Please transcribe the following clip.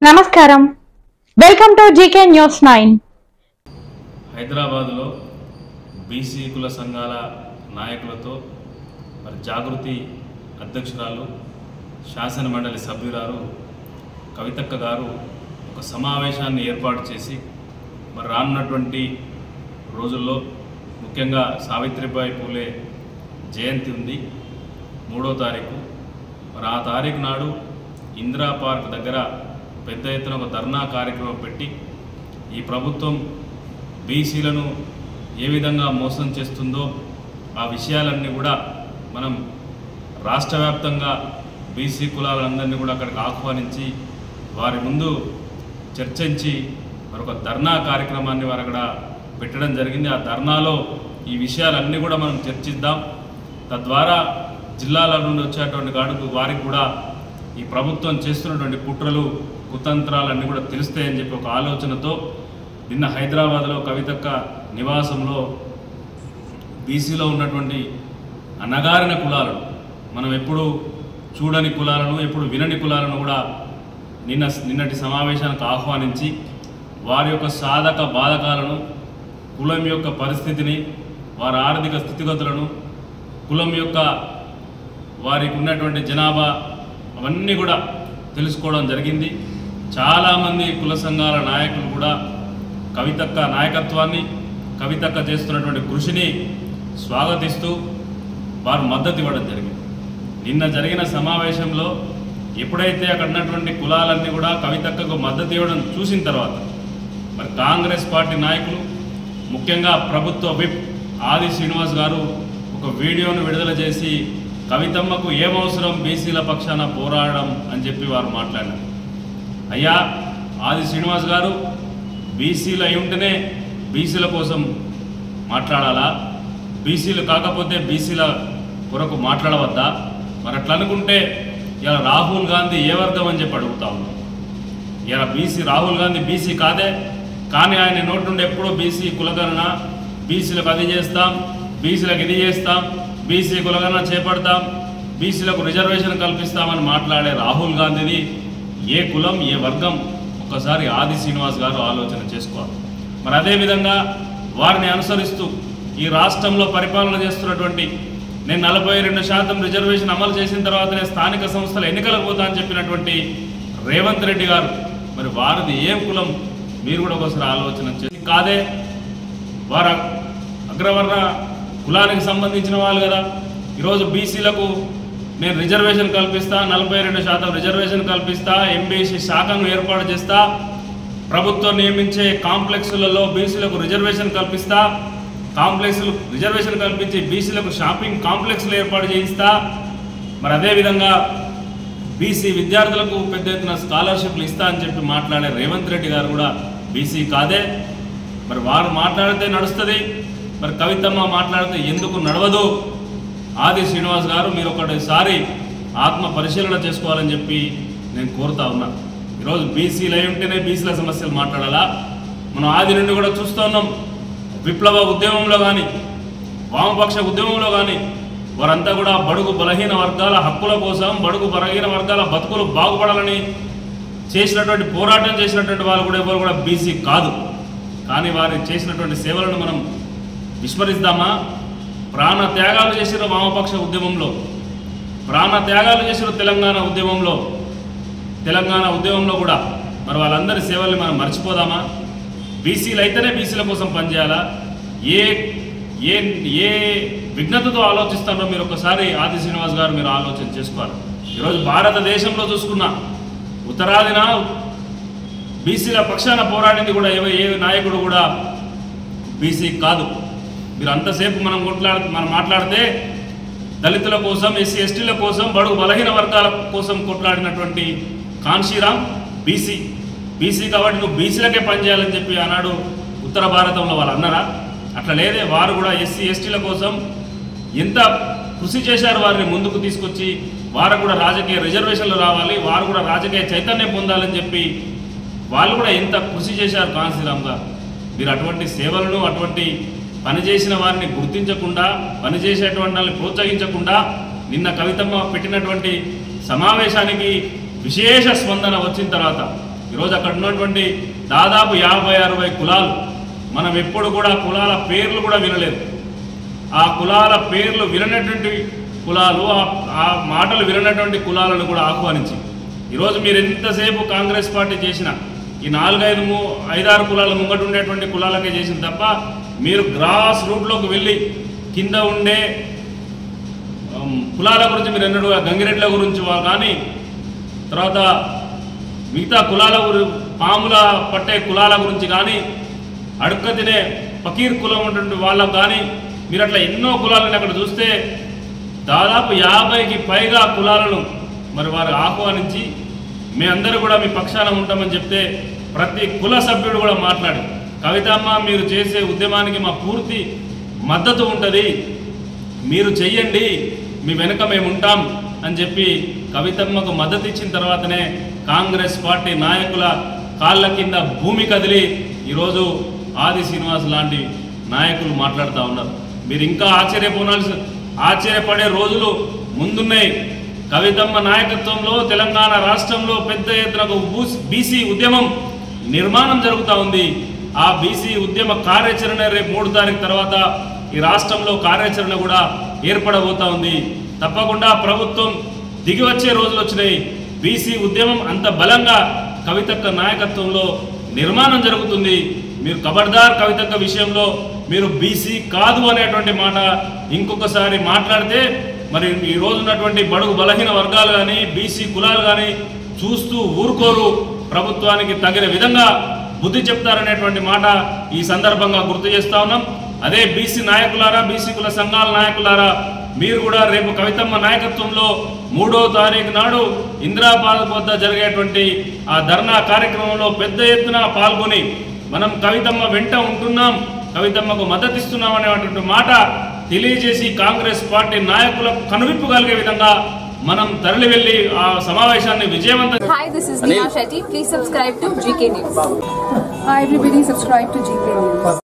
నమస్కారం, welcome to GK news 9. హైదరాబాద్లో BC కుల సంఘాల నాయకులతో మరి జాగృతి అధ్యక్షురాలు శాసన మండలి సభ్యురాలు కవితక్క గారు ఒక సమావేశాన్ని ఏర్పాటు చేసి మరి రానున్నటువంటి రోజుల్లో ముఖ్యంగా సావిత్రిబాయి పూలే జయంతి ఉంది 3వ తారీఖు. మరి ఆ తారీఖు నాడు ఇందిరా పార్క్ దగ్గర పెద్ద ఎత్తున ఒక ధర్నా కార్యక్రమం పెట్టి ఈ ప్రభుత్వం బీసీలను ఏ విధంగా మోసం చేస్తుందో ఆ విషయాలన్నీ కూడా మనం రాష్ట్ర వ్యాప్తంగా బీసీ కులాలందరినీ కూడా అక్కడికి ఆహ్వానించి వారి ముందు చర్చించి మరొక ధర్నా కార్యక్రమాన్ని వారు అక్కడ పెట్టడం జరిగింది. ఆ ధర్నాలో ఈ విషయాలన్నీ కూడా మనం చర్చిద్దాం. తద్వారా జిల్లాల నుండి వచ్చేటువంటి గాడుకు వారికి కూడా ఈ ప్రభుత్వం చేస్తున్నటువంటి కుట్రలు కుతంత్రాలన్నీ కూడా తెలుస్తాయని చెప్పి ఒక ఆలోచనతో నిన్న హైదరాబాద్లో కవితక్క నివాసంలో బీసీలో ఉన్నటువంటి అణగారిన కులాలను, మనం ఎప్పుడు చూడని కులాలను, ఎప్పుడు వినని కులాలను కూడా నిన్నటి సమావేశానికి ఆహ్వానించి వారి యొక్క సాధక బాధకాలను, కులం యొక్క పరిస్థితిని, వారి ఆర్థిక స్థితిగతులను, కులం యొక్క వారికి ఉన్నటువంటి జనాభా అవన్నీ కూడా తెలుసుకోవడం జరిగింది. చాలామంది కుల సంఘాల నాయకులు కూడా కవితక్క నాయకత్వాన్ని, కవితక్క చేస్తున్నటువంటి కృషిని స్వాగతిస్తూ వారు మద్దతు ఇవ్వడం జరిగింది. నిన్న జరిగిన సమావేశంలో ఎప్పుడైతే అక్కడ ఉన్నటువంటి కులాలన్నీ కూడా కవితక్కకు మద్దతు ఇవ్వడం చూసిన తర్వాత మరి కాంగ్రెస్ పార్టీ నాయకులు, ముఖ్యంగా ప్రభుత్వ విప్ ఆది శ్రీనివాస్ గారు ఒక వీడియోను విడుదల చేసి కవితమ్మకు ఏమవసరం బీసీల పక్షాన పోరాడడం అని చెప్పి వారు మాట్లాడారు. అయ్యా ఆది శ్రీనివాస్ గారు, బీసీలు అయి ఉంటేనే బీసీల కోసం మాట్లాడాలా? బీసీలు కాకపోతే బీసీల కొరకు మాట్లాడవద్దా? మరి అట్లా అనుకుంటే ఇలా రాహుల్ గాంధీ ఏ వర్గం అని చెప్పి అడుగుతా ఉన్నాం. ఇలా రాహుల్ గాంధీ బీసీ కాదే, కానీ ఆయన నోటి నుండి ఎప్పుడూ బీసీ కులగణన, బీసీలకు అది చేస్తాం, బీసీలకు ఇది చేస్తాం, బీసీ కులగణన చేపడతాం, బీసీలకు రిజర్వేషన్ కల్పిస్తామని మాట్లాడే రాహుల్ గాంధీది ఏ కులం, ఏ వర్గం ఒక్కసారి ఆది శ్రీనివాస్ గారు ఆలోచన చేసుకోవాలి. మరి అదేవిధంగా వారిని అనుసరిస్తూ ఈ రాష్ట్రంలో పరిపాలన చేస్తున్నటువంటి నేను 42% రిజర్వేషన్ అమలు చేసిన తర్వాతనే స్థానిక సంస్థల ఎన్నికలకు పోతా అని చెప్పినటువంటి రేవంత్ రెడ్డి గారు, మరి వారిది ఏం కులం మీరు కూడా ఒకసారి ఆలోచన చేసి కాదే, వారు అగ్రవర్ణ కులానికి సంబంధించిన వాళ్ళు కదా. ఈరోజు బీసీలకు నేను రిజర్వేషన్ కల్పిస్తా, 42% రిజర్వేషన్ కల్పిస్తా, ఎంబీసీ శాఖను ఏర్పాటు చేస్తా, ప్రభుత్వం నియమించే కాంప్లెక్స్లలో బీసీలకు రిజర్వేషన్ కల్పిస్తా, రిజర్వేషన్ కల్పించి బీసీలకు షాపింగ్ కాంప్లెక్స్లు ఏర్పాటు చేయిస్తా, మరి అదేవిధంగా బీసీ విద్యార్థులకు పెద్ద ఎత్తున స్కాలర్షిప్లు ఇస్తా అని చెప్పి మాట్లాడే రేవంత్ రెడ్డి గారు కూడా బీసీ కాదే. మరి వారు మాట్లాడితే నడుస్తుంది, మరి కవితమ్మ మాట్లాడితే ఎందుకు నడవదు? ఆది శ్రీనివాస్ గారు, మీరు ఒకటిసారి ఆత్మ పరిశీలన చేసుకోవాలని చెప్పి నేను కోరుతా ఉన్నా. ఈరోజు బీసీలు అయి ఉంటేనే బీసీల సమస్యలు మాట్లాడాలా? మనం ఆది నుండి కూడా చూస్తూ ఉన్నాం. విప్లవ ఉద్యమంలో కానీ, వామపక్ష ఉద్యమంలో కానీ వారంతా కూడా బడుగు బలహీన వర్గాల హక్కుల కోసం, బడుగు బలహీన వర్గాల బతుకులు బాగుపడాలని చేసినటువంటి పోరాటం చేసినటువంటి వాళ్ళు కూడా ఎవరు కూడా బీసీ కాదు. కానీ వారు చేసినటువంటి సేవలను మనం విస్మరిద్దామా? ప్రాణ త్యాగాలు చేసిన వామపక్ష ఉద్యమంలో, ప్రాణ త్యాగాలు చేసిన తెలంగాణ ఉద్యమంలో కూడా మరి వాళ్ళందరి సేవల్ని మనం మర్చిపోదామా? బీసీలు అయితేనే బీసీల కోసం పనిచేయాలా? ఏ ఏ ఏ విఘ్నతతో ఆలోచిస్తారో మీరు ఒకసారి ఆది శ్రీనివాస్ గారు మీరు ఆలోచన చేసుకోవాలి. ఈరోజు భారతదేశంలో చూసుకున్న ఉత్తరాదిన బీసీల పక్షాన పోరాడింది కూడా ఏ నాయకుడు కూడా బీసీ కాదు. మీరు అంతసేపు మనం మాట్లాడితే దళితుల కోసం, ఎస్సీ ఎస్టీల కోసం, బడుగు బలహీన వర్గాల కోసం కొట్లాడినటువంటి కాన్షీరామ్ బీసీ కాబట్టి నువ్వు బీసీలకే పనిచేయాలని చెప్పి ఆనాడు ఉత్తర భారతంలో వాళ్ళు అన్నారా? అట్లా లేదే. వారు కూడా ఎస్సీ ఎస్టీల కోసం ఎంత కృషి చేశారు, వారిని ముందుకు తీసుకొచ్చి వారు కూడా రాజకీయ రిజర్వేషన్లు రావాలి, వారు కూడా రాజకీయ చైతన్యం పొందాలని చెప్పి వాళ్ళు కూడా ఎంత కృషి చేశారు కాన్షీరామ్ గారు. మీరు అటువంటి సేవలను, అటువంటి పనిచేసిన వారిని గుర్తించకుండా, పనిచేసేటువంటి వాళ్ళని ప్రోత్సహించకుండా నిన్న కవితమ్మ పెట్టినటువంటి సమావేశానికి విశేష స్పందన వచ్చిన తర్వాత ఈరోజు అక్కడ ఉన్నటువంటి దాదాపు 50-60 కులాలు, మనం ఎప్పుడు కూడా కులాల పేర్లు కూడా వినలేదు. ఆ కులాల పేర్లు వినటువంటి కులాలు, ఆ మాటలు వినటువంటి కులాలను కూడా ఆహ్వానించి ఈరోజు మీరు ఎంతసేపు కాంగ్రెస్ పార్టీ చేసినా ఈ 4-5-6 కులాల ముంగట ఉండేటువంటి కులాలకే చేసిన తప్ప మీరు గ్రాస్ రూట్లోకి వెళ్ళి కింద ఉండే కులాల గురించి మీరు ఎన్నడూ గంగిరెడ్ల గురించి కానీ తర్వాత మిగతా కులాల పాముల పట్టే కులాల గురించి కానీ అడుక్క తినే ఫకీర్ కులం ఉన్నటువంటి వాళ్ళకు కానీ మీరు అట్లా ఎన్నో కులాలను అక్కడ చూస్తే దాదాపు 50కి పైగా కులాలను మరి వారు ఆహ్వానించి మేమందరూ కూడా మీ పక్షాన ఉంటామని చెప్తే ప్రతి కుల సభ్యుడు కూడా మాట్లాడి కవితమ్మ మీరు చేసే ఉద్యమానికి మా పూర్తి మద్దతు ఉంటుంది, మీరు చెయ్యండి, మీ వెనుక మేము ఉంటాం అని చెప్పి కవితమ్మకు మద్దతు ఇచ్చిన తర్వాతనే కాంగ్రెస్ పార్టీ నాయకుల కాళ్ళ కింద భూమి కదిలి ఈరోజు ఆది శ్రీనివాస్ లాంటి నాయకులు మాట్లాడుతూ ఉన్నారు. మీరు ఇంకా ఆశ్చర్యపడే రోజులు ముందున్నాయి. కవితమ్మ నాయకత్వంలో తెలంగాణ రాష్ట్రంలో పెద్ద ఎత్తున బీసీ ఉద్యమం నిర్మాణం జరుగుతూ ఉంది. ఆ బీసీ ఉద్యమ కార్యాచరణ రేపు 3 తారీఖు తర్వాత ఈ రాష్ట్రంలో కార్యాచరణ కూడా ఏర్పడబోతా ఉంది. తప్పకుండా ప్రభుత్వం దిగి వచ్చే రోజులు వచ్చినాయి. బీసీ ఉద్యమం అంత బలంగా కవితక్క నాయకత్వంలో నిర్మాణం జరుగుతుంది. మీరు ఖబర్దార్ కవితక్క విషయంలో మీరు బీసీ కాదు అనేటువంటి మాట ఇంకొకసారి మాట్లాడితే మరి ఈ రోజు ఉన్నటువంటి బడుగు బలహీన వర్గాలు కానీ బీసీ కులాలు కానీ చూస్తూ ఊరుకోరు, ప్రభుత్వానికి తగిన విధంగా బుద్ధి చెప్తారనేటువంటి మాట ఈ సందర్భంగా గుర్తు చేస్తా ఉన్నాం. అదే బీసీ నాయకులారా, బీసీ కుల సంఘాల నాయకులారా, మీరు కూడా రేపు కవితమ్మ నాయకత్వంలో 3వ తారీఖు నాడు ఇందిరాపార్క్ వద్ద జరిగేటువంటి ఆ ధర్నా కార్యక్రమంలో పెద్ద ఎత్తున పాల్గొని మనం కవితమ్మ వెంట ఉంటున్నాం, కవితమ్మకు మద్దతు ఇస్తున్నాం అనేటువంటి మాట తెలియజేసి కాంగ్రెస్ పార్టీ నాయకులకు కనువిప్పు కలిగే విధంగా మనం తరలి వెళ్లి ఆ సమావేశాన్ని విజయవంతం. Hi, this is Neha Shetty. Please subscribe to GK News. Hi everybody, subscribe to GK News.